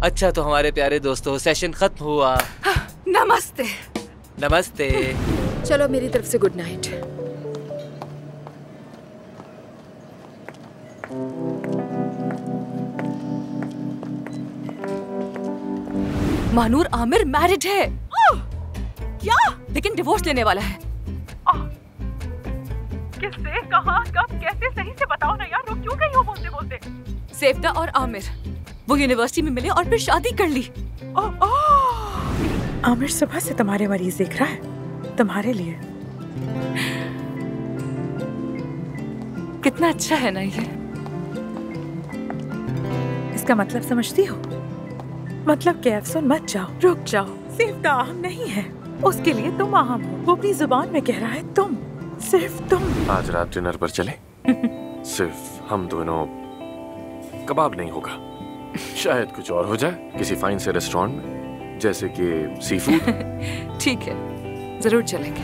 अच्छा तो हमारे प्यारे दोस्तों, सेशन खत्म हुआ। नमस्ते। नमस्ते। चलो मेरी तरफ से good night. Mahnoor Aamir married है। क्या? लेकिन डिवोर्स लेने वाला है। किससे, कहाँ, कब, कैसे, सही से बताओ ना यार, रुक क्यों गई हो बोलते बोलते। सेफ्ता और आमिर वो यूनिवर्सिटी में मिले और फिर शादी कर ली। आमिर सुबह से तुम्हारे मरीज देख रहा है, तुम्हारे लिए। कितना अच्छा है ना ये। इसका मतलब समझती हो? मतलब कि अफसोस मत जाओ, रुक जाओ। सेफ्ता अहम नहीं है, उसके लिए तुम अहम हो। वो अपनी जुबान में कह रहा है तुम, सिर्फ तुम। आज रात डिनर पर चले? सिर्फ हम दोनों। कबाब नहीं होगा, शायद कुछ और हो जाए, किसी फाइन से रेस्टोरेंट में, जैसे कि सी फूड। ठीक है, जरूर चलेंगे।